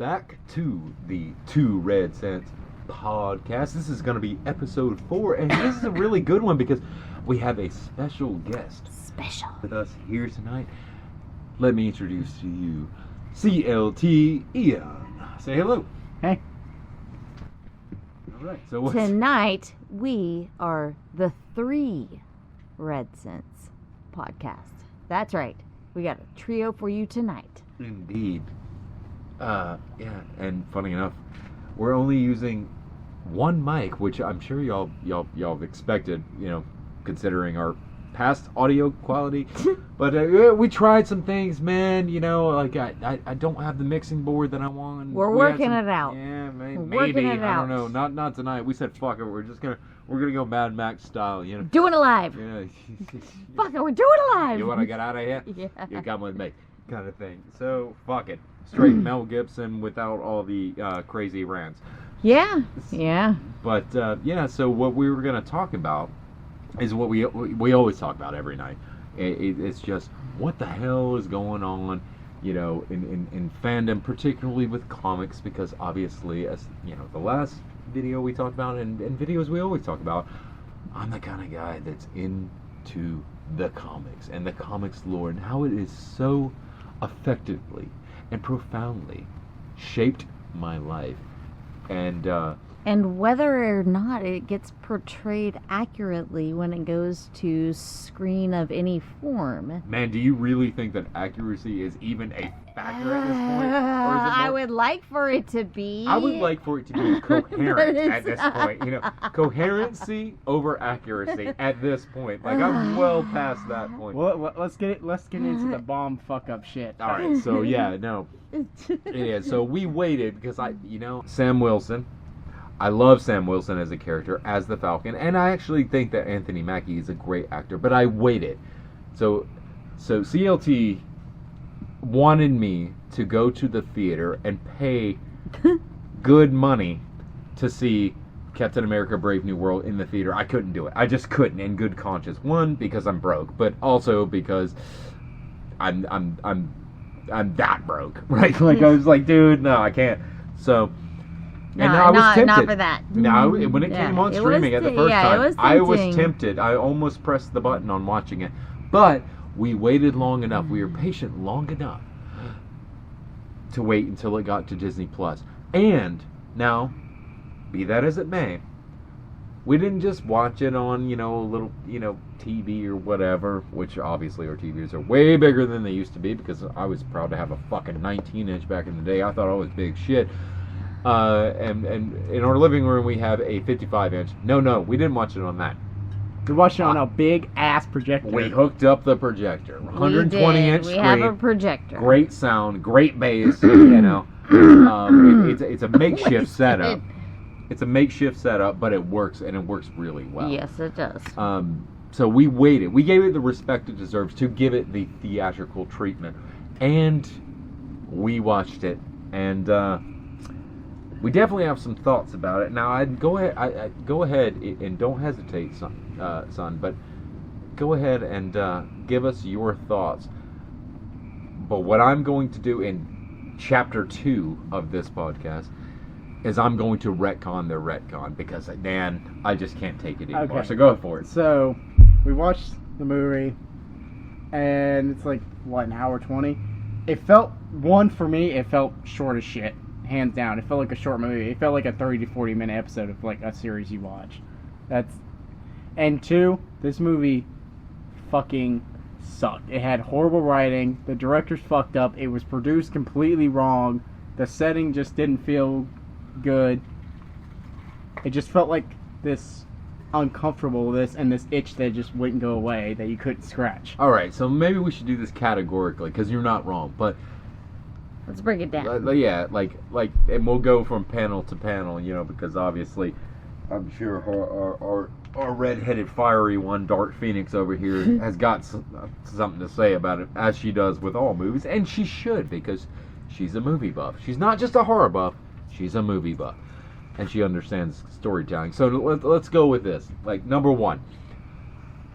back to the Two Red Cents podcast. This is going to be episode 4, and this is a really good one because we have a special guest with us here tonight. Let me introduce to you CLT Ian. Say hello. Hey. All right. So tonight we are the Three Red Cents podcast. That's right. We got a trio for you tonight. Indeed. Yeah, and funny enough, we're only using one mic, which I'm sure y'all have expected, considering our past audio quality. But we tried some things, man. I don't have the mixing board that I want. We're working it out. Yeah, maybe. Working it I out. don't know. Not tonight. We said fuck it. We're gonna go Mad Max style. Doing it live. Yeah. Fuck it, we're doing it live. You want to get out of here? Yeah. You come with me, kind of thing. So fuck it. Straight Mel Gibson without all the crazy rants. Yeah. But so what we were going to talk about is what we always talk about every night. It's just what the hell is going on, in fandom, particularly with comics, because obviously, as the last video we talked about and videos we always talk about, I'm the kind of guy that's into the comics and the comics lore and how it is so effectively and profoundly shaped my life. And whether or not it gets portrayed accurately when it goes to screen of any form. Man, do you really think that accuracy is even a factor at this point? Or is it I would like for it to be. I would like for it to be coherent at this point. Coherency over accuracy at this point. Like, I'm well past that point. Well, let's get into the bomb fuck up shit. All right, so so we waited because Sam Wilson. I love Sam Wilson as a character, as the Falcon, and I actually think that Anthony Mackie is a great actor, but I waited. So CLT wanted me to go to the theater and pay good money to see Captain America: Brave New World in the theater. I couldn't do it. I just couldn't, in good conscience. One, because I'm broke, but also because I'm that broke, right? Like, I was like, dude, no, I can't. So... No, and I was tempted. Not for that. No, when it came on streaming at the first time, I was tempted. I almost pressed the button on watching it. But we waited long enough. We were patient long enough to wait until it got to Disney Plus. And now, be that as it may, we didn't just watch it on, a little, TV or whatever, which obviously our TVs are way bigger than they used to be because I was proud to have a fucking 19-inch back in the day. I thought I was big shit. And in our living room we have a 55-inch. No, we didn't watch it on that. We watched it on a big ass projector. We hooked up the projector. 120-inch screen. We have a projector. Great sound, great bass. It's a makeshift setup. It's a makeshift setup, but it works, and it works really well. Yes, it does. So we waited. We gave it the respect it deserves to give it the theatrical treatment, and we watched it, and we definitely have some thoughts about it. Now, I'd go ahead and don't hesitate, son, but go ahead and give us your thoughts. But what I'm going to do in chapter 2 of this podcast is I'm going to retcon the retcon because, Dan, I just can't take it anymore. Okay. So go for it. So we watched the movie, and it's like, an hour 20? It felt short as shit. Hands down, it felt like a short movie. It felt like a 30 to 40 minute episode of like a series you watch. And 2, this movie fucking sucked. It had horrible writing. The director's fucked up. It was produced completely wrong. The setting just didn't feel good. It just felt like this uncomfortableness and this itch that just wouldn't go away that you couldn't scratch. All right, so maybe we should do this categorically because you're not wrong, but. Let's break it down. Yeah, and we'll go from panel to panel, because obviously, I'm sure our red-headed fiery one, Dark Phoenix over here, has got something to say about it, as she does with all movies, and she should, because she's a movie buff. She's not just a horror buff, she's a movie buff, and she understands storytelling. So let's go with this. Like, number 1,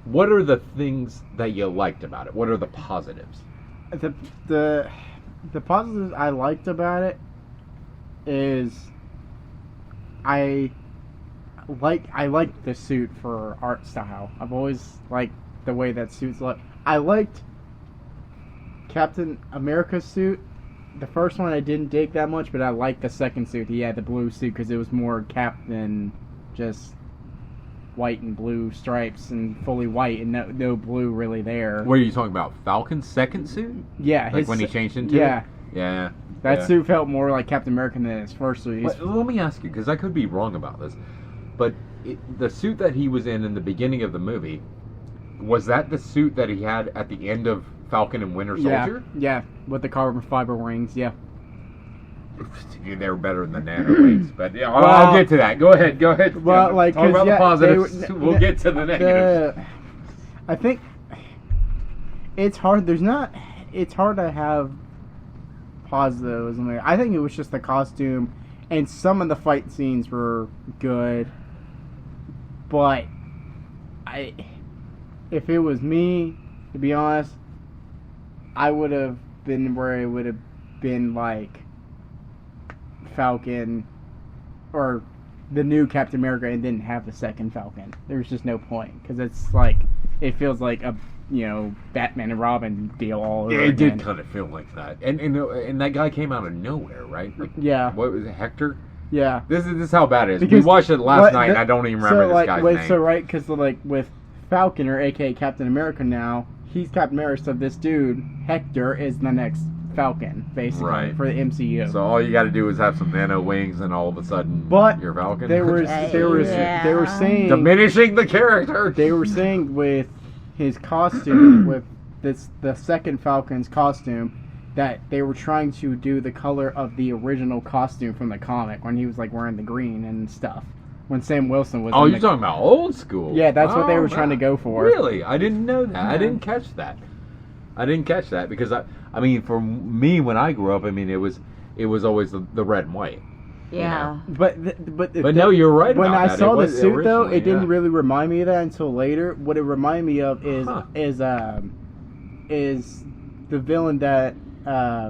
what are the things that you liked about it? What are the positives? The positives I liked about it is I like the suit for art style. I've always liked the way that suits look. I liked Captain America's suit. The first one I didn't dig that much, but I liked the second suit. He had the blue suit because it was more cap than just white and blue stripes and fully white and no blue really there. What are you talking about? Falcon's second suit? Yeah, Like when he changed into yeah. it? Yeah. That yeah. suit felt more like Captain America than his first suit. Let me ask you, because I could be wrong about this, but the suit that he was in the beginning of the movie, was that the suit that he had at the end of Falcon and Winter Soldier? Yeah, with the carbon fiber wings, yeah. They were better than the nano wings, but yeah, I'll get to that. Go ahead. Well, like, talk about the positives. we'll We'll get to the negatives. I think it's hard. It's hard to have positives. I think it was just the costume, and some of the fight scenes were good, but if it was me, to be honest, I would have been where it would have been like Falcon or the new Captain America and didn't have the second Falcon. There's just no point because it's like it feels like a Batman and Robin deal all over It again. did kind of feel like that, and that guy came out of nowhere, right? Like, Yeah. What was it, Hector? Yeah. This is how bad it is. Because we watched it last night, and I don't even remember this guy's name. So right, because with Falcon or AKA Captain America now, he's Captain America. So this dude Hector is the next Falcon, basically, Right. for the MCU. So all you got to do is have some nano wings, and all of a sudden, But you're Falcon. they were saying diminishing the character. They were saying with his costume, with the second Falcon's costume, that they were trying to do the color of the original costume from the comic when he was like wearing the green and stuff. When Sam Wilson was. Oh, you're talking about old school. Yeah, that's what they were trying to go for. Really, I didn't know that. Yeah. I didn't catch that. Because I mean, for me when I grew up, I mean it was always the red and white. Yeah. But no, you're right. When about I that. saw It the was suit though, originally, it didn't yeah. really remind me of that until later. What it reminded me of is the villain that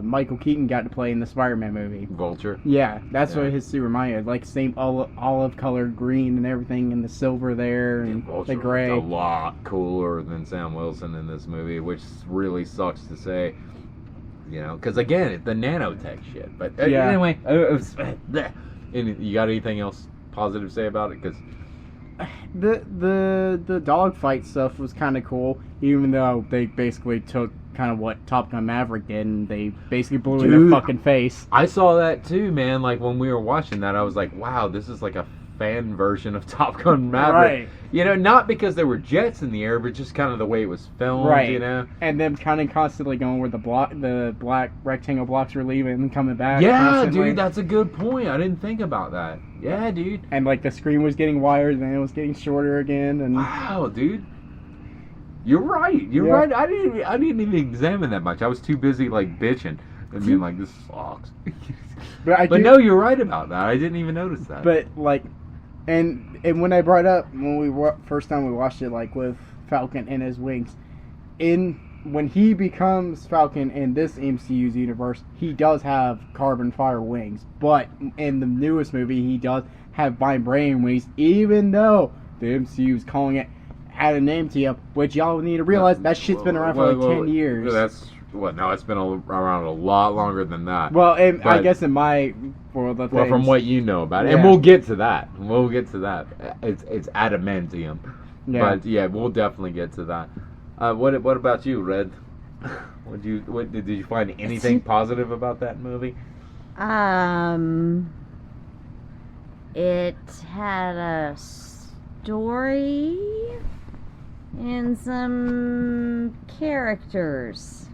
Michael Keaton got to play in the Spider-Man movie. Vulture. Yeah, that's what his suit reminded me of. Like same olive colored green and everything, and the silver there and Vulture the gray. was a lot cooler than Sam Wilson in this movie, which really sucks to say. Because again, it's the nanotech shit. But Yeah. anyway, you got anything else positive to say about it? Because The dogfight stuff was kind of cool, even though they basically took kind of what Top Gun Maverick did, and they basically blew in their fucking face. I saw that too, man. Like when we were watching that, I was like, "Wow, this is like a fan version of Top Gun Maverick." Right. Not because there were jets in the air, but just kind of the way it was filmed. Right. And them kind of constantly going where the black rectangle blocks were leaving and coming back. Yeah, constantly. dude, that's a good point. I didn't think about that. Yeah, dude. And like the screen was getting wider, and then it was getting shorter again. And Wow, dude. You're right. You're Yeah. right. I didn't even examine that much. I was too busy like bitching and being like, "This sucks." but no, you're right about that. I didn't even notice that. But like, and when I brought up when first time we watched it, like with Falcon and his wings, when he becomes Falcon in this MCU's universe, he does have carbon fiber wings. But in the newest movie, he does have vibranium wings, even though the MCU's calling it, add a name to you, which y'all need to realize that shit's been around for like 10 years. That's no, it's been around a lot longer than that. Well, I guess in my world of things. from what you know about it, Yeah. and we'll get to that. It's adamantium. Yeah. But yeah, we'll definitely get to that. What about you, Red? Did you find anything positive about that movie? It had a story and some characters.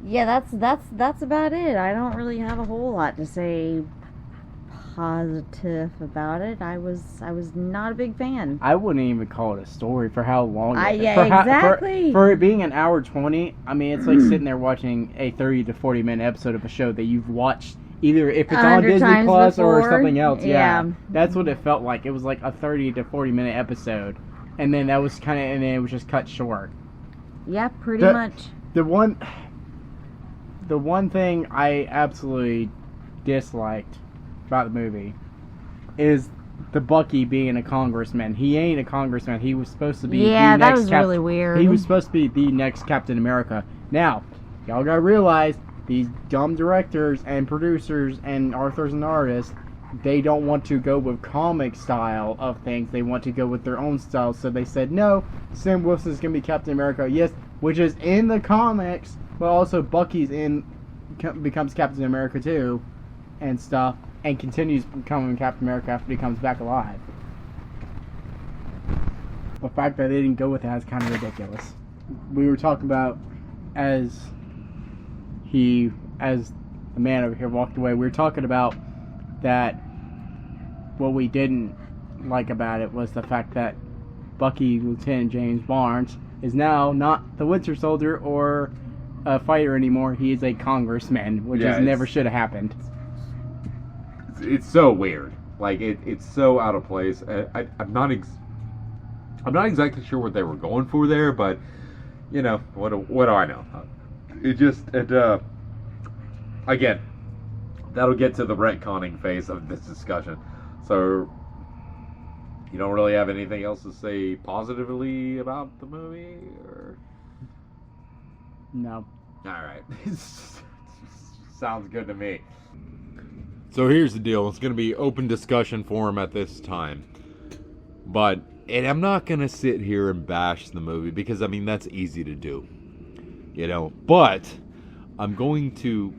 Yeah, that's about it. I don't really have a whole lot to say positive about it. I was not a big fan. I wouldn't even call it a story for how long exactly. For it being an hour 20, I mean, it's like sitting there watching a 30 to 40 minute episode of a show that you've watched either if it's on 100 Disney times Plus or before. something else. Yeah. That's what it felt like. It was like a 30 to 40 minute episode, and then and then it was just cut short. Yeah, pretty The- much. The the one thing I absolutely disliked about the movie is the Bucky being a congressman. He ain't a congressman. He was supposed to be Yeah, the that next was really weird. He was supposed to be the next Captain America. Now, y'all gotta realize these dumb directors and producers and authors and artists, they don't want to go with comic style of things. They want to go with their own style. So they said, no, Sam Wilson's going to be Captain America. Yes, which is in the comics, but also Bucky's becomes Captain America too and stuff, and continues becoming Captain America after he comes back alive. The fact that they didn't go with that is kind of ridiculous. We were talking about as the man over here walked away, we were talking about that what we didn't like about it was the fact that Bucky, Lieutenant James Barnes, is now not the Winter Soldier or a fighter anymore. He is a congressman, which never should have happened. It's so weird. Like it's so out of place. I'm not exactly sure what they were going for there, but you know what do I know? Again, that'll get to the retconning phase of this discussion. So, you don't really have anything else to say positively about the movie, or? No. All right. Sounds good to me. So here's the deal. It's going to be open discussion forum at this time. And I'm not going to sit here and bash the movie because, I mean, that's easy to do. You know, but I'm going to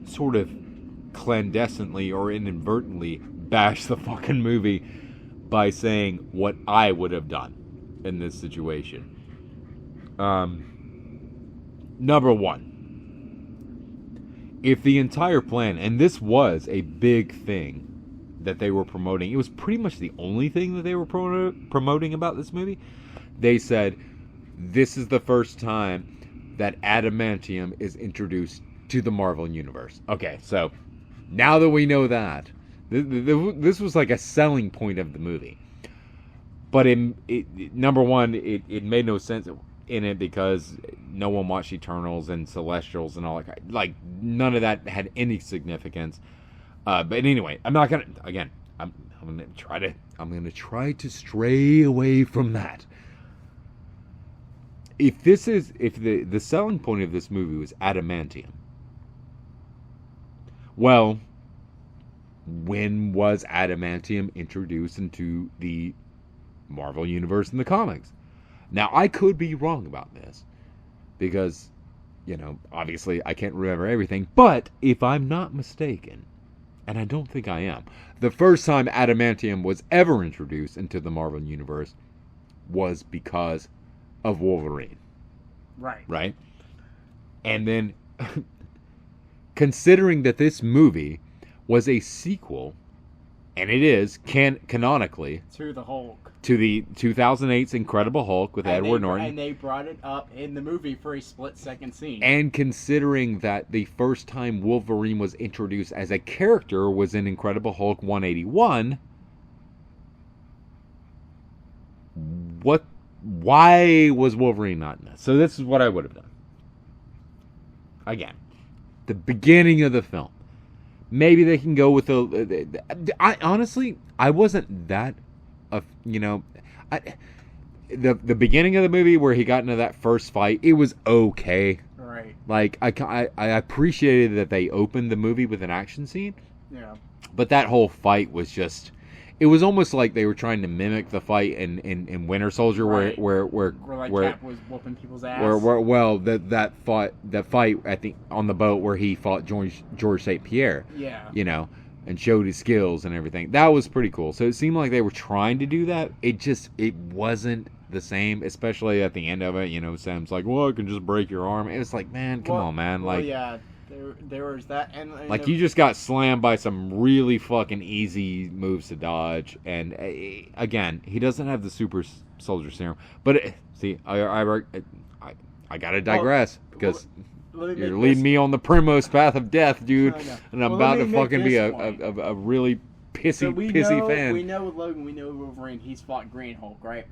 sort of clandestinely or inadvertently bash the fucking movie by saying what I would have done in this situation. Number one, if the entire plan, and this was a big thing that they were promoting, it was pretty much the only thing that they were promoting about this movie. They said, this is the first time that adamantium is introduced to the Marvel Universe. Okay, so now that we know that, this was like a selling point of the movie. But number one, it made no sense in it because no one watched Eternals and Celestials and all that. Like, none of that had any significance. But anyway, I'm not gonna. Again, I'm gonna try to stray away from that. If the selling point of this movie was adamantium, well, when was adamantium introduced into the Marvel Universe in the comics? Now, I could be wrong about this because, you know, obviously I can't remember everything, but if I'm not mistaken, and I don't think I am, the first time adamantium was ever introduced into the Marvel Universe was because of Wolverine. Right. Right? And then, considering that this movie was a sequel, and it is canonically to the Hulk, to the 2008's Incredible Hulk with Edward Norton, and they brought it up in the movie for a split-second scene. And considering that the first time Wolverine was introduced as a character was in Incredible Hulk 181, why was Wolverine not in this? So this is what I would have done. Again, the beginning of the film. Maybe they can go with I honestly, I wasn't that, the beginning of the movie where he got into that first fight, it was okay. Right. Like, I appreciated that they opened the movie with an action scene. Yeah. But that whole fight was just, it was almost like they were trying to mimic the fight in Winter Soldier, right. where Cap was whooping people's ass. That fight on the boat where he fought George St. Pierre. Yeah. You know, and showed his skills and everything. That was pretty cool. So it seemed like they were trying to do that. It wasn't the same, especially at the end of it. You know, Sam's like, "Well, I can just break your arm." It was like, man, come on, man. Like, yeah. There was that, and like you just got slammed by some really fucking easy moves to dodge, and again, he doesn't have the super soldier serum. But I gotta digress because you're leading me on the Primos path of death, dude, and I'm about to fucking be a really pissy fan. We know with Logan, we know Wolverine. He's fought Green Hulk, right?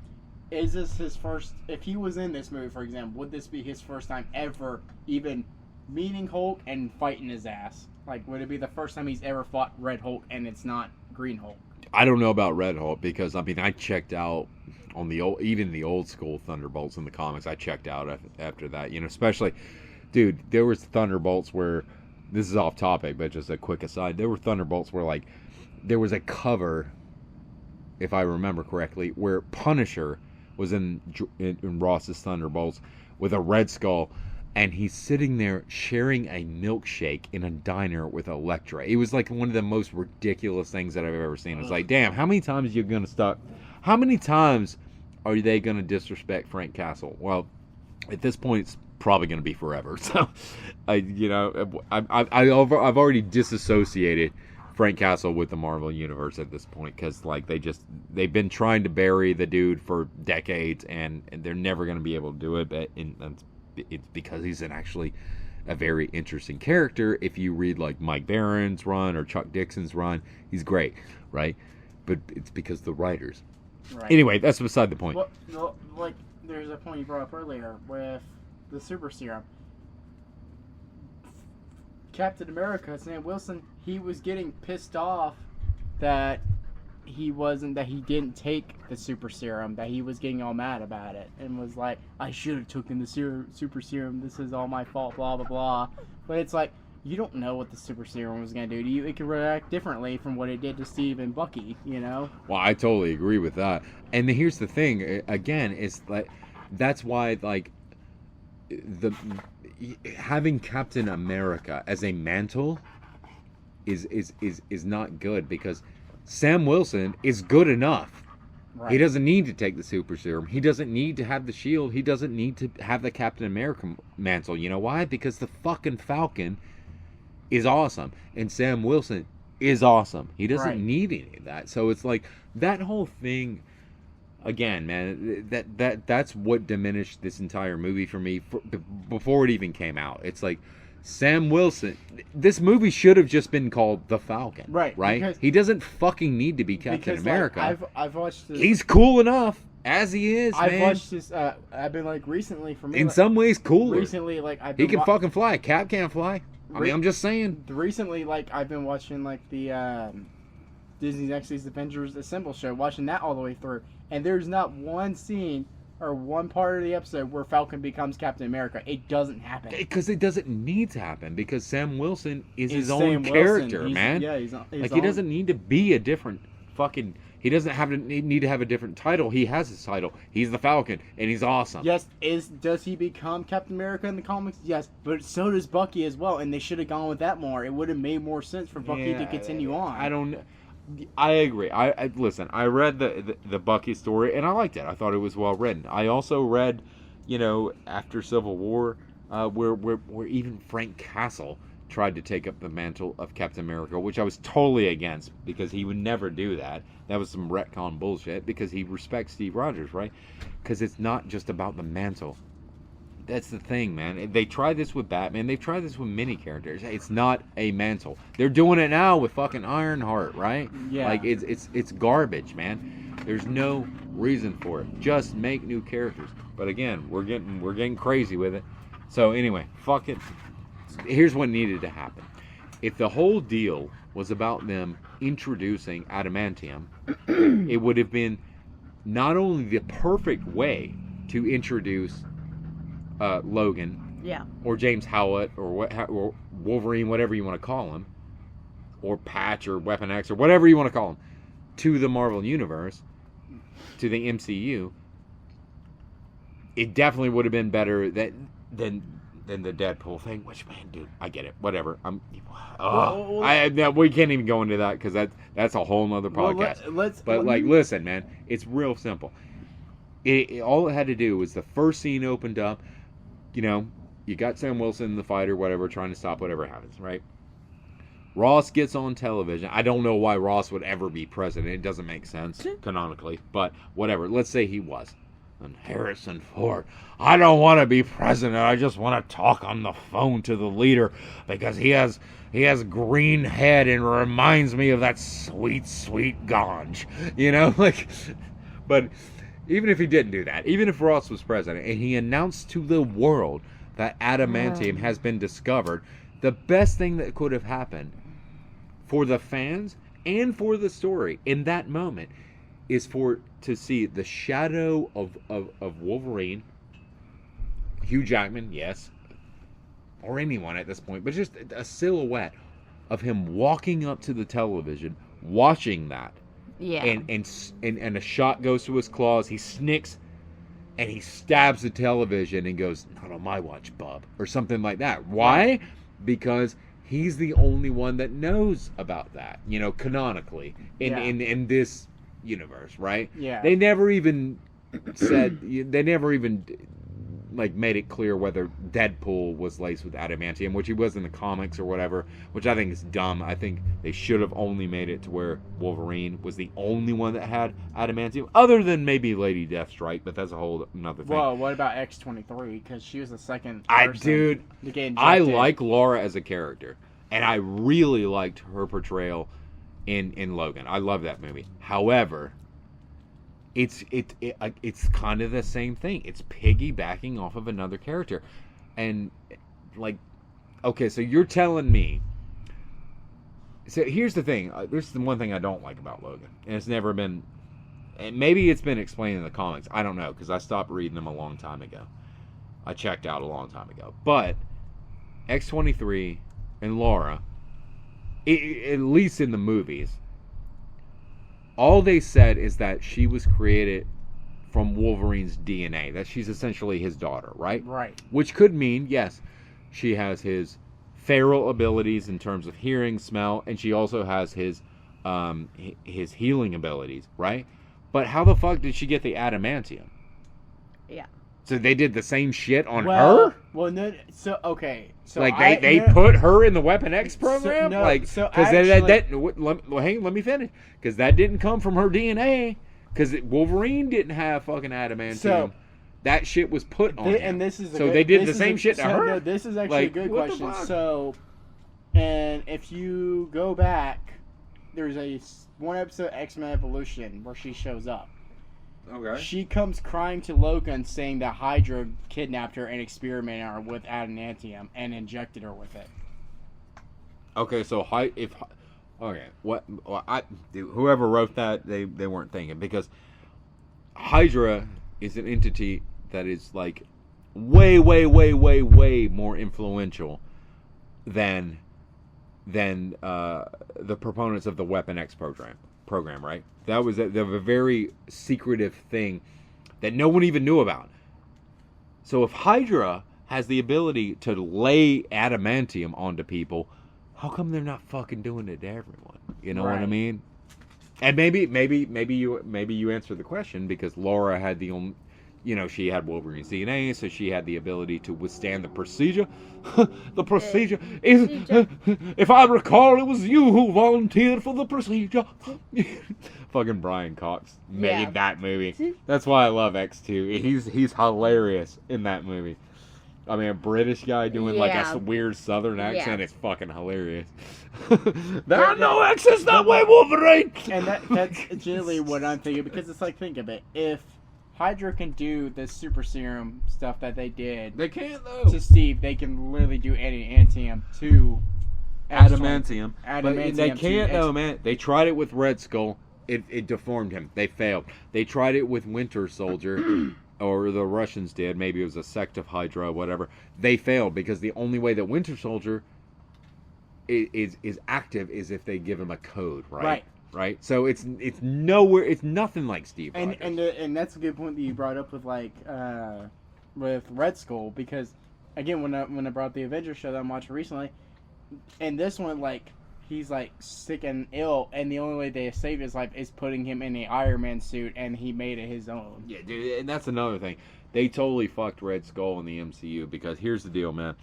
Is this his first? If he was in this movie, for example, would this be his first time ever even meeting Hulk and fighting his ass? Like, would it be the first time he's ever fought Red Hulk and it's not Green Hulk? I don't know about Red Hulk because I mean I checked out on the old school Thunderbolts in the comics. I checked out after that, you know, especially, dude, there was Thunderbolts where, this is off topic, but just a quick aside, there were Thunderbolts where like there was a cover, if I remember correctly, where Punisher was in Ross's Thunderbolts with a Red Skull. And he's sitting there sharing a milkshake in a diner with Elektra. It was like one of the most ridiculous things that I've ever seen. It's like, damn, how many times are you going to stop? How many times are they going to disrespect Frank Castle? Well, at this point, it's probably going to be forever. So, I've already disassociated Frank Castle with the Marvel Universe at this point because, like, they've been trying to bury the dude for decades, and they're never going to be able to do it. But it's because he's actually a very interesting character. If you read like Mike Barron's run or Chuck Dixon's run, he's great, right? But it's because the writers. Right. Anyway, that's beside the point. Well, like there's a point you brought up earlier with the super serum. Captain America, Sam Wilson, he was getting pissed off that he didn't take the super serum, that he was getting all mad about it and was like, I should have taken the super serum, this is all my fault, blah blah blah. But it's like, you don't know what the super serum was going to do to you. It could react differently from what it did to Steve and Bucky, you know? Well, I totally agree with that. And here's the thing, again, it's like, that's why, like, having Captain America as a mantle is not good, because Sam Wilson is good enough. Right. He doesn't need to take the super serum. He doesn't need to have the shield. He doesn't need to have the Captain America mantle. You know why? Because the fucking Falcon is awesome, and Sam Wilson is awesome. He doesn't need any of that. So it's like that whole thing. Again, man, that's what diminished this entire movie for me before it even came out. It's like, Sam Wilson, this movie should have just been called The Falcon. Right? Because, he doesn't fucking need to be Captain America. Like, I've watched this. He's cool enough as he is, I've watched this, I've been like recently, for me. In some ways, cooler. Recently, like, he can fucking fly. Cap can't fly. I mean, I'm just saying. Recently, like, I've been watching, like, the Disney's Next Avengers Assemble show, watching that all the way through. And there's not one scene or one part of the episode where Falcon becomes Captain America. It doesn't happen. Because it doesn't need to happen. Because Sam Wilson is his own character, man. Yeah, he's like, he doesn't need to be a different fucking... He doesn't need to have a different title. He has his title. He's the Falcon, and he's awesome. Yes, does he become Captain America in the comics? Yes, but so does Bucky as well, and they should have gone with that more. It would have made more sense for Bucky to continue on. I agree. Listen, I read the Bucky story, and I liked it. I thought it was well written. I also read, after Civil War, where even Frank Castle tried to take up the mantle of Captain America, which I was totally against, because he would never do that. That was some retcon bullshit, because he respects Steve Rogers, right? Because it's not just about the mantle. That's the thing, man. They tried this with Batman. They've tried this with many characters. It's not a mantle. They're doing it now with fucking Ironheart, right? Yeah. Like, it's garbage, man. There's no reason for it. Just make new characters. But again, we're getting crazy with it. So anyway, fuck it. Here's what needed to happen. If the whole deal was about them introducing adamantium, it would have been not only the perfect way to introduce Logan, or James Howlett, or Wolverine, whatever you want to call him, or Patch, or Weapon X, or whatever you want to call him, to the Marvel Universe, to the MCU. It definitely would have been better than the Deadpool thing. Which, man, dude, I get it. Whatever. We can't even go into that, because that's a whole nother podcast. Listen, man, it's real simple. All it had to do was the first scene opened up. You got Sam Wilson, the fighter, whatever, trying to stop whatever happens, right? Ross gets on television. I don't know why Ross would ever be president. It doesn't make sense canonically, but whatever. Let's say he was. And Harrison Ford, I don't want to be president. I just want to talk on the phone to the leader, because he has green head and reminds me of that sweet, sweet ganj. But even if he didn't do that, even if Ross was president and he announced to the world that adamantium has been discovered, the best thing that could have happened for the fans and for the story in that moment is to see the shadow of Wolverine, Hugh Jackman, yes, or anyone at this point, but just a silhouette of him walking up to the television, watching that. Yeah. And a shot goes to his claws. He snicks, and he stabs the television and goes, "Not on my watch, bub," or something like that. Why? Because he's the only one that knows about that, canonically in this universe, right? Yeah. They never even said. They never even made it clear whether Deadpool was laced with adamantium, which he was in the comics or whatever, which I think is dumb. I think they should have only made it to where Wolverine was the only one that had adamantium, other than maybe Lady Deathstrike, but that's a whole another thing. Well, what about X-23? Because she was the second person to get injected. I like Laura as a character, and I really liked her portrayal in Logan. I love that movie. However, it's kind of the same thing. It's piggybacking off of another character. And, okay, so you're telling me... So here's the thing. This is the one thing I don't like about Logan. And it's never been... And maybe it's been explained in the comics. I don't know, because I stopped reading them a long time ago. I checked out a long time ago. But X-23 and Laura, at least in the movies... all they said is that she was created from Wolverine's DNA, that she's essentially his daughter, right? Right. Which could mean, yes, she has his feral abilities in terms of hearing, smell, and she also has his healing abilities, right? But how the fuck did she get the adamantium? Yeah. So they did the same shit on her? Well, no, so, okay. So they put her in the Weapon X program? Let me finish. Because that didn't come from her DNA. Because Wolverine didn't have fucking adamantium. So, that shit was put on him. And this is they did the same shit to her? No, this is actually a good question. So, and if you go back, there's one episode of X-Men Evolution where she shows up. Okay. She comes crying to Logan saying that Hydra kidnapped her and experimented on her with adamantium and injected her with it. Okay, so whoever wrote that, they weren't thinking, because Hydra is an entity that is way more influential than the proponents of the Weapon X program, right? That was a very secretive thing that no one even knew about. So if Hydra has the ability to lay adamantium onto people, how come they're not fucking doing it to everyone? You know what I mean? And maybe you answered the question because Laura had the only, she had Wolverine's DNA, so she had the ability to withstand the procedure. The procedure is, if I recall, it was you who volunteered for the procedure. Fucking Brian Cox made that movie. That's why I love X2. He's hilarious in that movie. I mean, a British guy doing a weird Southern accent is fucking hilarious. There are no X's that way, Wolverine. And that's generally what I'm thinking, because it's think of it. If Hydra can do the super serum stuff that they did, they can't though. To Steve, they can literally do adamantium to adamantium. Adamantium. They can't though, man. They tried it with Red Skull. It deformed him. They failed. They tried it with Winter Soldier. Or the Russians did. Maybe it was a sect of Hydra, whatever. They failed because the only way that Winter Soldier is active is if they give him a code, right? Right. So it's nowhere. It's nothing like Steve Rogers. And that's a good point that you brought up with with Red Skull, because again when I brought up the Avengers show that I'm watching recently, and this one he's sick and ill, and the only way they save his life is putting him in the Iron Man suit, and he made it his own. Yeah, dude, and that's another thing. They totally fucked Red Skull in the MCU, because here's the deal, man.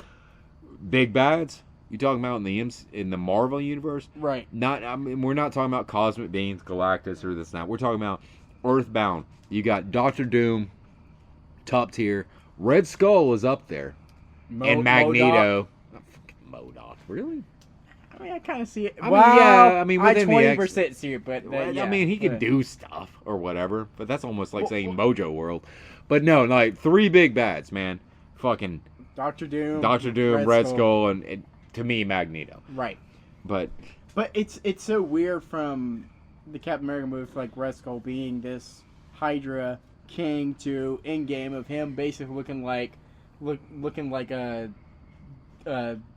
Big bads, you talking about in the Marvel universe? Right. We're not talking about cosmic beings, Galactus, or this and that. We're talking about Earthbound. You got Doctor Doom, top tier. Red Skull is up there, and Magneto. MODOK, really? I mean, I kind of see it. I mean, I within 20% see it, but I mean, he can do stuff or whatever, but that's almost like saying Mojo World. But no, 3 big bads, man. Fucking Doctor Doom, Red Skull, and to me, Magneto. Right. But it's so weird from the Captain America movie, like Red Skull being this Hydra king to Endgame of him basically looking like a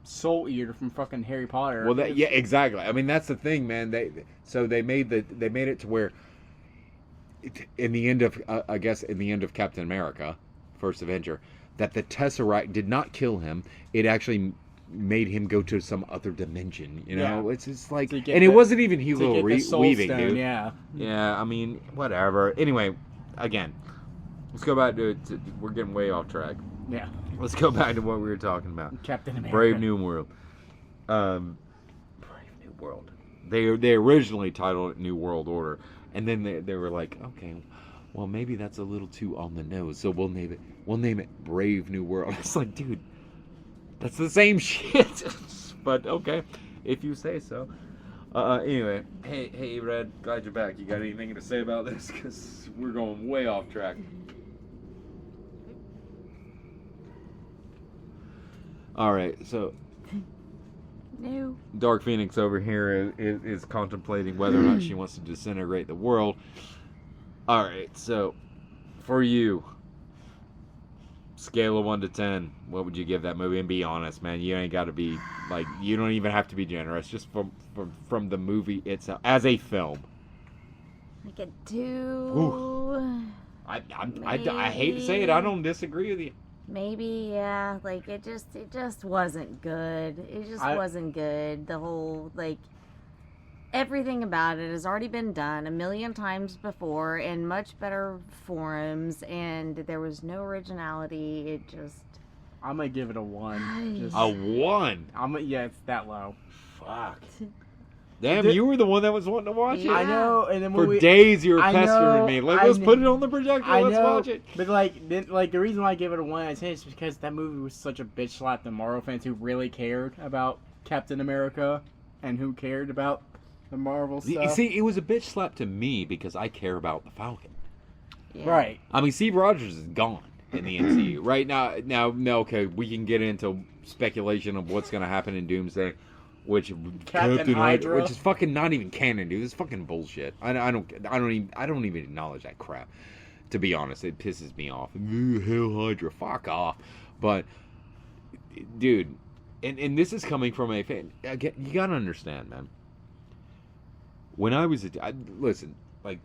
Soul Eater from fucking Harry Potter. Well, yeah, exactly. I mean, that's the thing, man. They made it to where in the end of Captain America, First Avenger, that the Tesseract did not kill him. It actually made him go to some other dimension. You know, it's just like, and it wasn't even Hugo Weaving, dude. Yeah. Yeah. I mean, whatever. Anyway, again, let's go back to we're getting way off track. Yeah. Let's go back to what we were talking about. Captain America. Brave New World. Brave New World. They originally titled it New World Order, and then they were like, okay, well maybe that's a little too on the nose, so we'll name it Brave New World. It's like, dude, that's the same shit. But okay, if you say so. Anyway, hey Red, glad you're back. You got anything to say about this? Because we're going way off track. All right, so No. Dark Phoenix over here is contemplating whether or not she wants to disintegrate the world. All right, so for you, scale of 1 to 10, what would you give that movie? And be honest, man. You ain't got to be like, you don't even have to be generous. Just from the movie itself as a film. Like a 2. Ooh. I hate to say it. I don't disagree with you. Maybe, yeah. Like, it just wasn't good. It just wasn't good. The whole, like, everything about it has already been done a million times before in much better forums, and there was no originality. It just... I'm gonna give it a 1. A 1? Yeah, it's that low. Fuck. Damn, you were the one that was wanting to watch it. I know, and then for days you were pestering me. Like, let's put it on the projector. Let's watch it. But like the reason why I gave it a 1 out of 10 is because that movie was such a bitch slap to Marvel fans who really cared about Captain America and who cared about the Marvel stuff. See, it was a bitch slap to me because I care about the Falcon. Yeah. Right. I mean, Steve Rogers is gone in the MCU right now. Okay, we can get into speculation of what's going to happen in Doomsday. Which Captain Hydra, which is fucking not even canon, dude. This is fucking bullshit. I don't even acknowledge that crap. To be honest, it pisses me off. Hell Hydra, fuck off. But, dude, and this is coming from a fan. You gotta understand, man. When I was listen, like,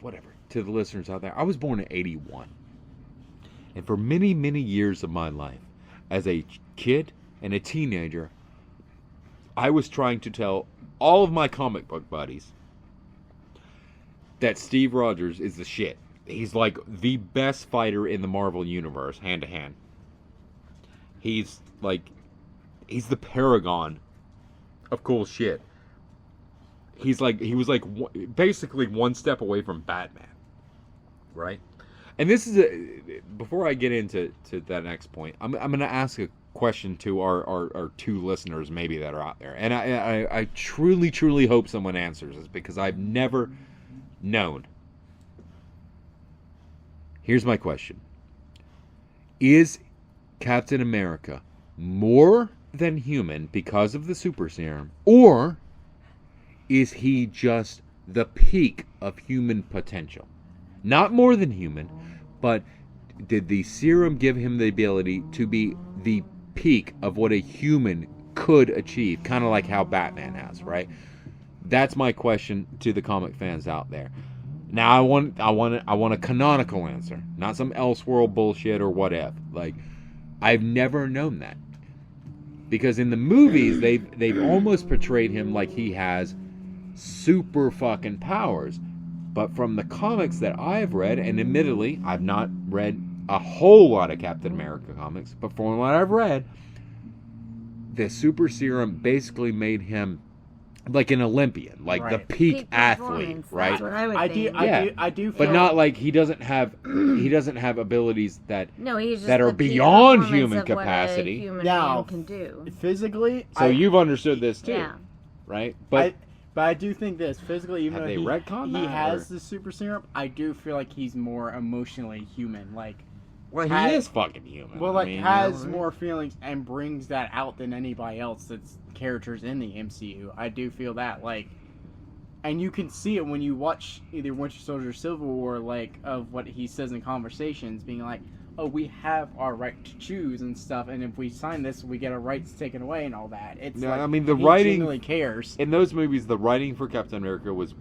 whatever to the listeners out there, I was born in '81, and for many years of my life, as a kid and a teenager, I was trying to tell all of my comic book buddies that Steve Rogers is the shit. He's like the best fighter in the Marvel Universe, hand to hand. He's the paragon of cool shit. He was basically one step away from Batman, right? And this is before I get into that next point, I'm gonna ask a question to our 2 listeners maybe that are out there, and I truly hope someone answers this because I've never known. Here's my question: is Captain America more than human because of the super serum, or is he just the peak of human potential? Not more than human, but did the serum give him the ability to be the peak of what a human could achieve, kind of like how Batman has, right? That's my question to the comic fans out there. Now I want a canonical answer, not some Elseworld bullshit or whatever. Like, I've never known that, because in the movies they've almost portrayed him like he has super fucking powers, but from the comics that I've read, and admittedly I've not read a whole lot of Captain America comics, but from what I've read, the super serum basically made him like an Olympian, like the peak athlete, right? That's what I would think. I do feel, but not like he doesn't have abilities that he's just that are beyond human capacity. Human now can do physically. So you've understood this too, right? But I do think this physically, even Have though they retconned he that, has or? the super serum, I do feel like he's more emotionally human. Like Well, he has- is fucking human. Well, I like, mean, you has know, more feelings and brings that out than anybody else that's characters in the MCU. I do feel that, like, and you can see it when you watch either Winter Soldier or Civil War, like, of what he says in conversations, being like, oh, we have our right to choose and stuff, and if we sign this, we get our rights taken away and all that. It's No, like, I mean, the he writing- genuinely cares. in those movies, the writing for Captain America was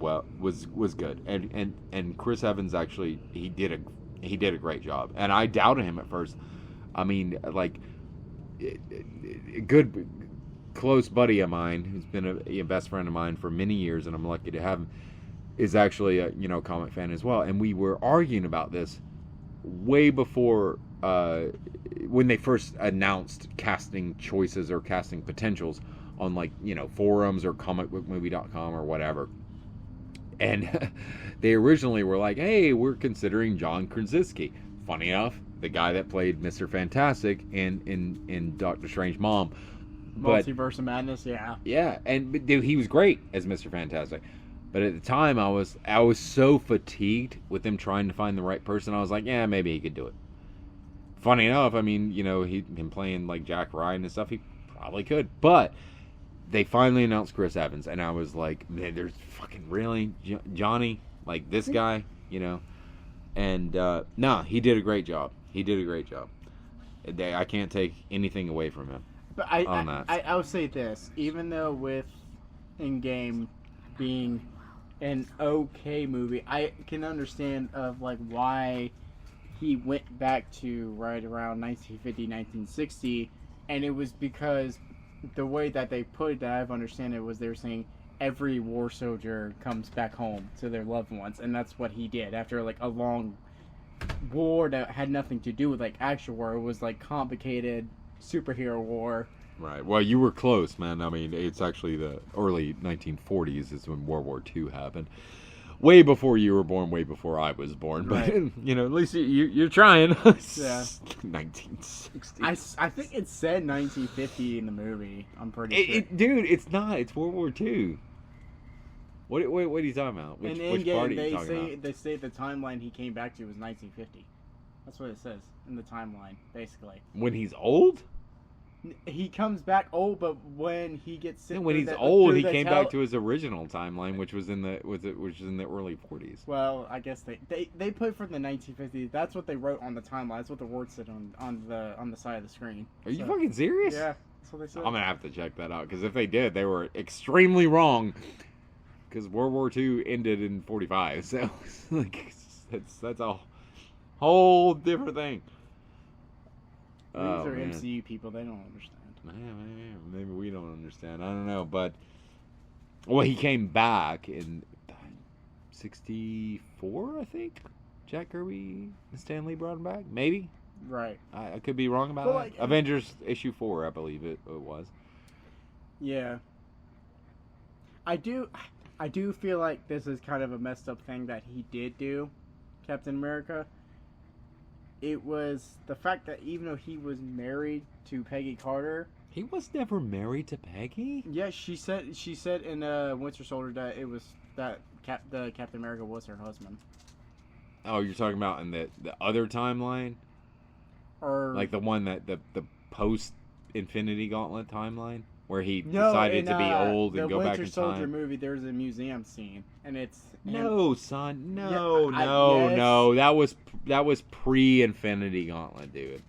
good, and Chris Evans actually he did a great job, and I doubted him at first. I mean, like, a good close buddy of mine who's been a best friend of mine for many years, and I'm lucky to have him, is actually a comic fan as well, and we were arguing about this way before when they first announced casting choices or casting potentials on, like, forums or comicbookmovie.com or whatever. And they originally were like, hey, we're considering John Krasinski. Funny enough, the guy that played Mr. Fantastic in Doctor Strange Mom. But Multiverse of Madness, yeah. yeah, but dude, he was great as Mr. Fantastic. But at the time, I was so fatigued with them trying to find the right person. I was like, yeah, maybe he could do it. Funny enough, I mean, him playing like Jack Ryan and stuff, he probably could. But they finally announced Chris Evans, and I was like, man, there's fucking really Johnny, like this guy, And no, he did a great job. I can't take anything away from him. But I'll say this, even though with Endgame being an okay movie, I can understand of like why he went back to right around 1950, 1960, and it was because the way that they put it, that I've understand it, was they were saying every war soldier comes back home to their loved ones, and that's what he did after like a long war that had nothing to do with like actual war. It was like complicated superhero war. Right. Well, you were close, man. I mean, it's actually the early 1940s is when World War II happened. Way before you were born, way before I was born. But, Right. At least you're trying. Yeah. 1960. I think it said 1950 in the movie. I'm pretty sure. Dude, it's not. It's World War II. What are you talking about? Which in Endgame, part are you talking about? they say the timeline he came back to was 1950. That's what it says in the timeline, basically. When he's old? He comes back old, but when he gets sick, When he's old, he came back to his original timeline, which was in the early 40s. Well, I guess they put for the 1950s. That's what they wrote on the timeline. That's what the word said on the side of the screen. Are you fucking serious? Yeah, that's what they said. I'm gonna have to check that out, because if they did, they were extremely wrong. Because World War II ended in 45, so like that's a whole different thing. These are MCU people. They don't understand. Maybe we don't understand. I don't know, but he came back in '64, I think. Jack Kirby and Stan Lee brought him back. Maybe. Right. I could be wrong about But, that. like, Avengers issue 4, I believe it was. Yeah. I do feel like this is kind of a messed up thing that he did do, Captain America. It was the fact that even though he was married to Peggy Carter, He was never married to Peggy? yeah, she said in Winter Soldier that it was that the Captain America was her husband. Oh, you're talking about in the other timeline? Or Like the one that the post Infinity Gauntlet timeline? Where he no, decided in, to be old the and go back Winter in Soldier time. movie, there's a museum scene, and it's No, son. Yeah, No. That was pre-Infinity Gauntlet, dude.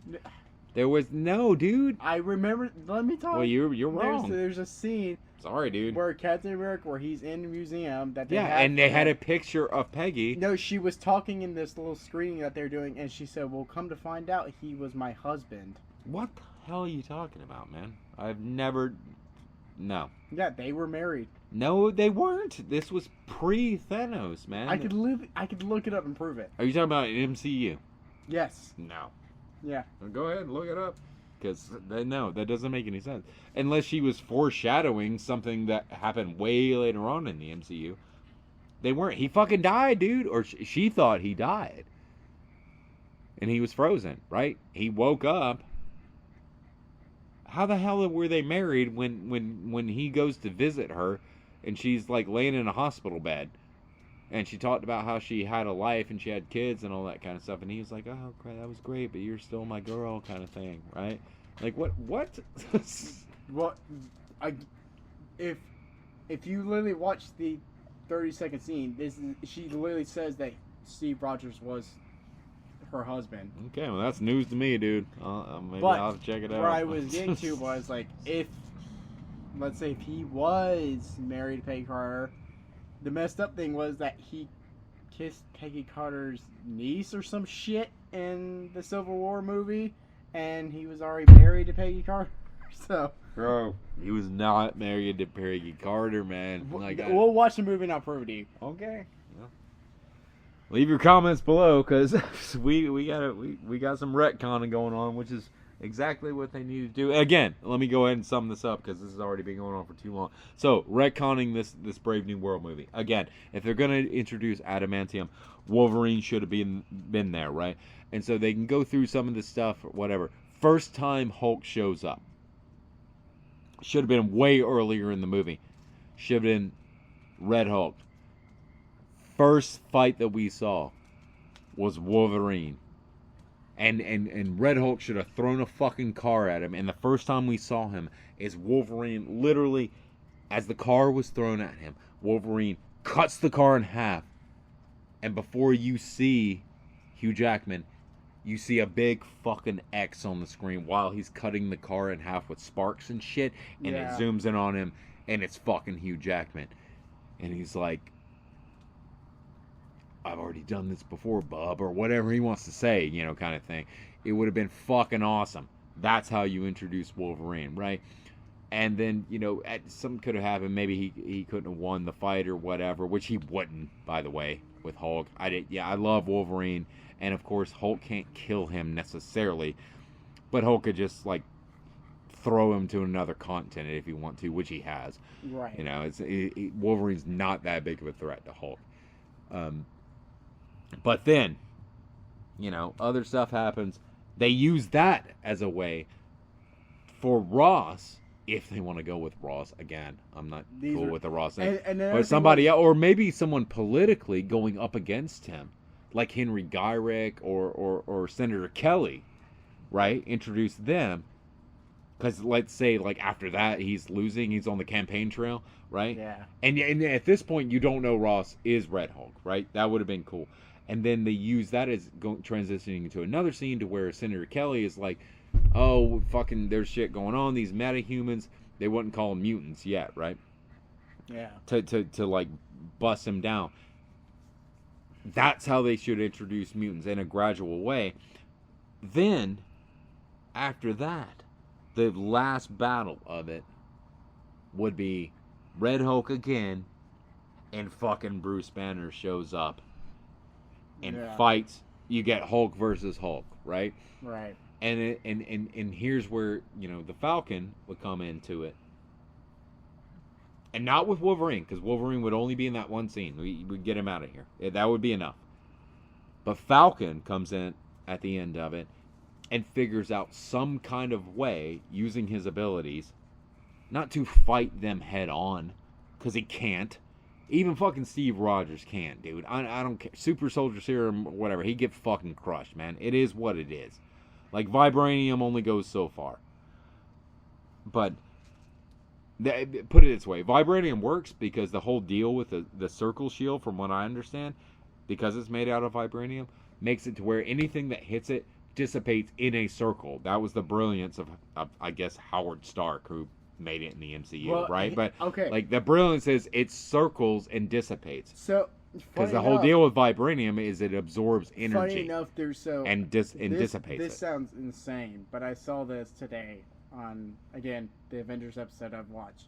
There was no, dude. I remember. Let me talk. Well, you're wrong. There's a scene Sorry, dude. where Captain America, where he's in the museum that they Yeah, have and they for had him. a picture of Peggy. No, she was talking in this little screening that they're doing, and she said, "Well, come to find out, he was my husband." What the hell are you talking about, man? I've never. No. Yeah, they were married. No, they weren't. This was pre-Thanos, man. I could look it up and prove it. Are you talking about MCU? Yes. No. Yeah. Go ahead, look it up. Because, no, that doesn't make any sense. Unless she was foreshadowing something that happened way later on in the MCU. They weren't. He fucking died, dude. Or she thought he died. And he was frozen, right? He woke up. How the hell were they married when he goes to visit her and she's like laying in a hospital bed? And she talked about how she had a life and she had kids and all that kind of stuff. And he was like, oh, crap, that was great, but you're still my girl kind of thing, right? Like, what? Well, if you literally watch the 30-second scene, she literally says that Steve Rogers was her husband. Okay, well, that's news to me, dude. Maybe I'll have to check it out. Where I was getting to was, like, let's say if he was married to Peggy Carter, the messed up thing was that he kissed Peggy Carter's niece or some shit in the Civil War movie, and he was already married to Peggy Carter. So, bro, he was not married to Peggy Carter, man. We'll watch the movie and I'll prove it to you. Okay. Yeah. Leave your comments below, because we got some retconning going on, which is exactly what they need to do. Again, let me go ahead and sum this up because this has already been going on for too long. So, retconning this Brave New World movie. Again, if they're going to introduce adamantium, Wolverine should have been there, right? And so they can go through some of the stuff, or whatever. First time Hulk shows up. Should have been way earlier in the movie. Should have been Red Hulk. First fight that we saw was Wolverine. And Red Hulk should have thrown a fucking car at him. And the first time we saw him is Wolverine literally, as the car was thrown at him, Wolverine cuts the car in half. And before you see Hugh Jackman, you see a big fucking X on the screen while he's cutting the car in half with sparks and shit. And it zooms in on him, and it's fucking Hugh Jackman. And he's like, I've already done this before, bub, or whatever he wants to say, kind of thing. It would have been fucking awesome. That's how you introduce Wolverine, right? And then, something could have happened. Maybe he couldn't have won the fight or whatever, which he wouldn't, by the way, with Hulk. I love Wolverine, and of course, Hulk can't kill him necessarily, but Hulk could just, like, throw him to another continent if he want to, which he has. Right. Wolverine's not that big of a threat to Hulk. But then, other stuff happens. They use that as a way for Ross, if they want to go with Ross. Again, I'm not cool with the Ross thing. But somebody else, or maybe someone politically going up against him, like Henry Gyrick or Senator Kelly, right? Introduce them. Because let's say, like, after that, he's losing. He's on the campaign trail, right? Yeah. And at this point, you don't know Ross is Red Hulk, right? That would have been cool. And then they use that as transitioning into another scene to where Senator Kelly is like, oh, fucking, there's shit going on. These metahumans, they wouldn't call them mutants yet, right? Yeah. To like, bust them down. That's how they should introduce mutants in a gradual way. Then, after that, the last battle of it would be Red Hulk again, and fucking Bruce Banner shows up and fights. You get Hulk versus Hulk, right? Right. And here's where, the Falcon would come into it. And not with Wolverine, because Wolverine would only be in that one scene. We'd get him out of here. That would be enough. But Falcon comes in at the end of it and figures out some kind of way, using his abilities, not to fight them head on, because he can't. Even fucking Steve Rogers can't, dude. I don't care. Super Soldier Serum, whatever. He gets fucking crushed, man. It is what it is. Like, vibranium only goes so far. But, put it this way. Vibranium works because the whole deal with the circle shield, from what I understand, because it's made out of vibranium, makes it to where anything that hits it dissipates in a circle. That was the brilliance of I guess, Howard Stark, who made it in the MCU, right? But like, the brilliance is it circles and dissipates. So, because the whole deal with vibranium is it absorbs energy. Funny enough, dissipates this it. Sounds insane, but I saw this today on, again, the Avengers episode I've watched.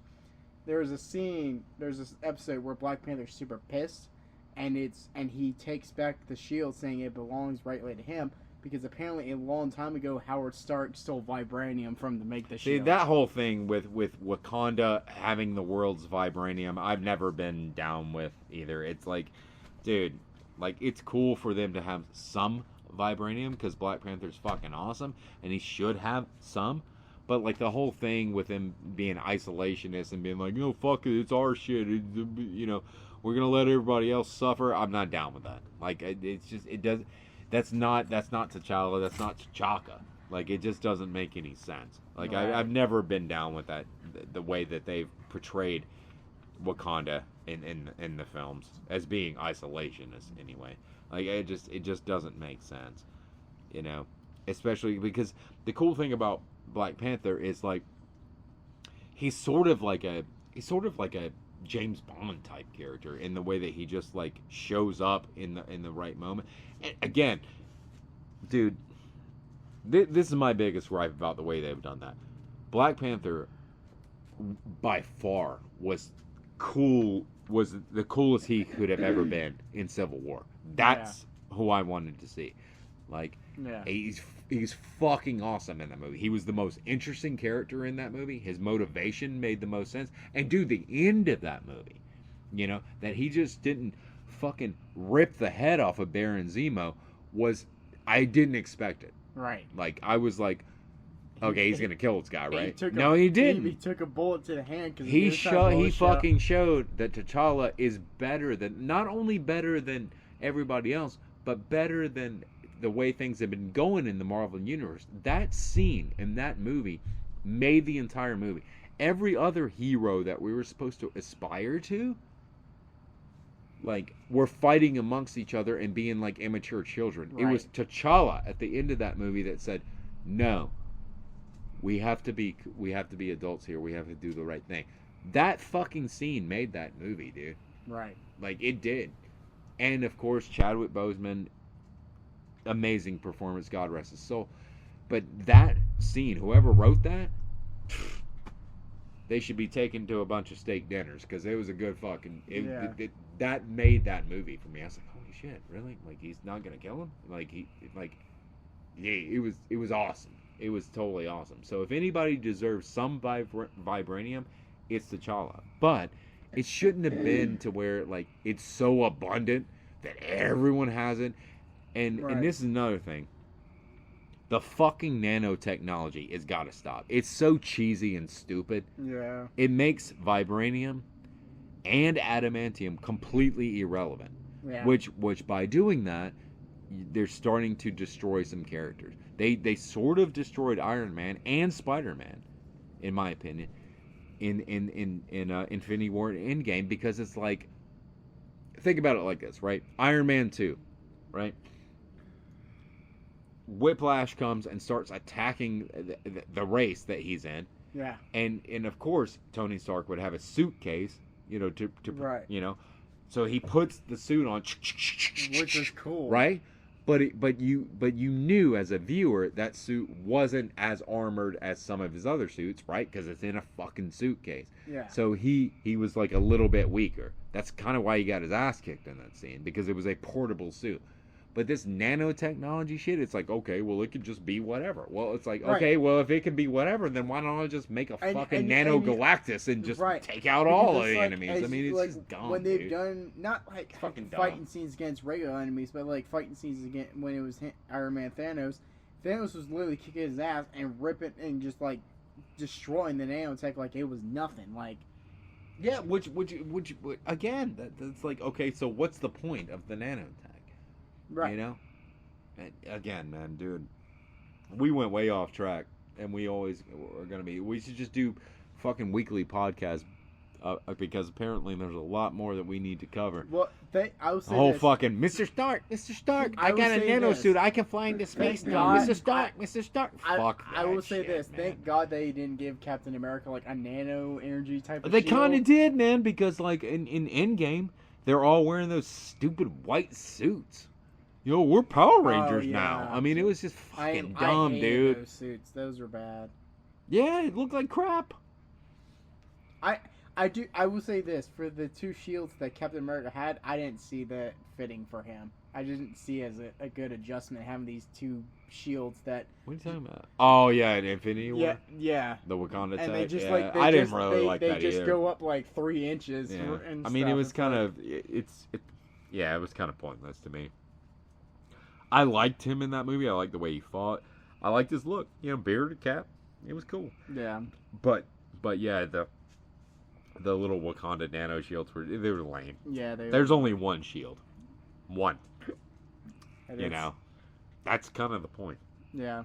There's this episode where Black Panther's super pissed, and he takes back the shield, saying it belongs rightly to him. Because apparently a long time ago, Howard Stark stole vibranium from to make the shield. See, that whole thing with Wakanda having the world's vibranium, I've never been down with either. It's like, dude, like, it's cool for them to have some vibranium because Black Panther's fucking awesome, and he should have some. But like the whole thing with him being isolationist and being like, no, fuck it, it's our shit. We're gonna let everybody else suffer. I'm not down with that. Like it's just it does. That's not T'Challa. That's not T'Chaka. Like it just doesn't make any sense. Like Right. I've never been down with that. The way that they've portrayed Wakanda in the films as being isolationist anyway. Like it just doesn't make sense. Especially because the cool thing about Black Panther is like he's sort of like a James Bond type character in the way that he just like shows up in the right moment. And again, dude, this is my biggest gripe about the way they've done that. Black Panther by far was the coolest he could have ever been in Civil War. That's who I wanted to see. Like he's fucking awesome in that movie. He was the most interesting character in that movie. His motivation made the most sense. And dude, the end of that movie, that he just didn't fucking rip the head off of Baron Zemo I didn't expect it. Right. Like I was like, okay, he's gonna kill this guy, right? He didn't. He took a bullet to the hand because He fucking showed that T'Challa is not only better than everybody else, but better than the way things have been going in the Marvel Universe. That scene in that movie made the entire movie. Every other hero that we were supposed to aspire to, like, were fighting amongst each other and being like immature children. Right. It was T'Challa at the end of that movie that said, no, we have to be adults here. We have to do the right thing. That fucking scene made that movie, dude. Right. Like, it did. And, of course, Chadwick Boseman, amazing performance, God rest his soul. But that scene, whoever wrote that, they should be taken to a bunch of steak dinners because it was a good fucking... that made that movie for me. I was like, holy shit, really? Like, he's not gonna kill him? It was awesome. It was totally awesome. So if anybody deserves some vibranium, it's T'Challa. But it shouldn't have been to where, like, it's so abundant that everyone has it. And this is another thing. The fucking nanotechnology has got to stop. It's so cheesy and stupid. Yeah. It makes vibranium and adamantium completely irrelevant. Yeah. Which by doing that, they're starting to destroy some characters. They sort of destroyed Iron Man and Spider-Man, in my opinion, in Infinity War and Endgame, because it's like, think about it like this, right? Iron Man 2, right? Whiplash comes and starts attacking the race that he's in. Yeah. And of course, Tony Stark would have a suitcase, to right. So he puts the suit on, which is cool, right? But you knew as a viewer that suit wasn't as armored as some of his other suits, right? Because it's in a fucking suitcase. Yeah. So he was like a little bit weaker. That's kind of why he got his ass kicked in that scene, because it was a portable suit. But this nanotechnology shit, it's like, okay, well, it could just be whatever. Well, it's like, okay, well, if it can be whatever, then why don't I just make a fucking Nano-Galactus and just take out all of the enemies? I mean, it's just dumb, when they've done, not like fucking fighting scenes against regular enemies, but like fighting scenes against, when it was Iron Man Thanos was literally kicking his ass and ripping and just like destroying the nanotech like it was nothing. Like, yeah, which again, that's like, okay, so what's the point of the nanotech? Right. And again, man, dude, we went way off track, and we always are going to be. We should just do fucking weekly podcasts because apparently there's a lot more that we need to cover. Well, I would say the whole fucking Mr. Stark, I got a nano suit. I can fly into space now. Mr. Stark. I will say this. Man. Thank God they didn't give Captain America like a nano energy type of They shield. kind of did, man, because like in Endgame, they're all wearing those stupid white suits. We're Power Rangers now. I mean, it was just fucking dumb, dude. Those suits, those were bad. Yeah, it looked like crap. I will say this, for the two shields that Captain America had, I didn't see that fitting for him. I didn't see as a good adjustment having these two shields that... What are you talking about? Oh, yeah, in Infinity War? Yeah. The Wakanda and type? Just, I didn't really like that either. They just go up like 3 inches. Yeah. And I mean, it was kind of... it was kind of pointless to me. I liked him in that movie. I liked the way he fought. I liked his look. Bearded cap. It was cool. Yeah. But yeah, the little Wakanda nano shields they were lame. Yeah, There's only one shield. One. It You is. know? That's kind of the point. Yeah.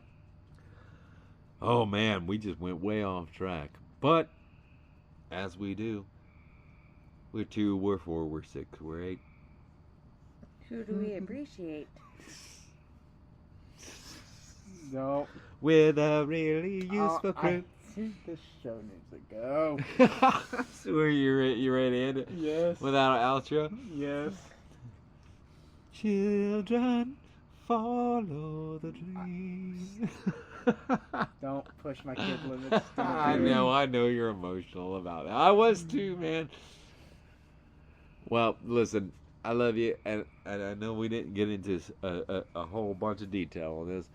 Oh man, we just went way off track. But as we do, we're 2, we're 4, we're 6, we're 8. Who do we appreciate? No. With a really useful crew. This show needs to go. So are you ready to end it? Yes. Without an outro? Yes. Children, follow the dream. Don't push my kid limits. I know you're emotional about it. I was too, man. Well, listen, I love you, and I know we didn't get into a whole bunch of detail on this,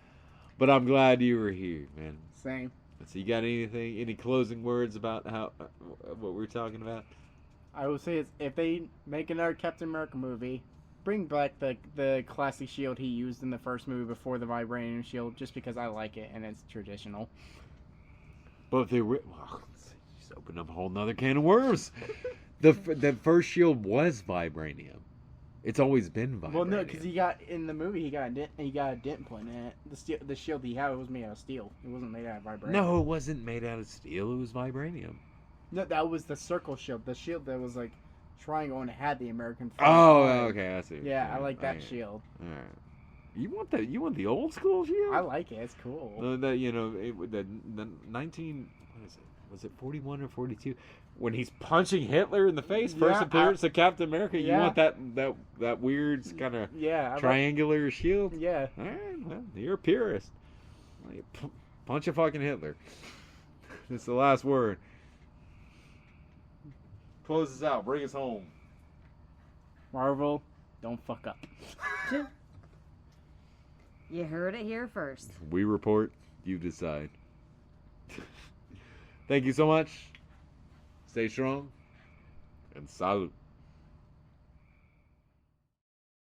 but I'm glad you were here, man. Same. So you got any closing words about what we're talking about? I will say is if they make another Captain America movie, bring back the classic shield he used in the first movie before the vibranium shield, just because I like it and it's traditional. But if they just opened up a whole nother can of worms. The first shield was vibranium. It's always been vibranium. Well, no, because he got in the movie he got a dent put in it. The shield he had was made out of steel. It wasn't made out of vibranium. No, it wasn't made out of steel. It was vibranium. No, that was the circle shield. The shield that was like triangle and it had the American flag. Oh, okay, I see. Yeah, I like that shield. All right. You want the old school shield? I like it. It's cool. The 19 what is it? Was it 41 or 42? When he's punching Hitler in the face, first appearance of Captain America, you want that weird kind of triangular shield? Yeah. All right, well, you're a purist. Punch a fucking Hitler. It's the last word. Close us out. Bring us home. Marvel, don't fuck up. You heard it here first. We report, you decide. Thank you so much. Stay strong and salute.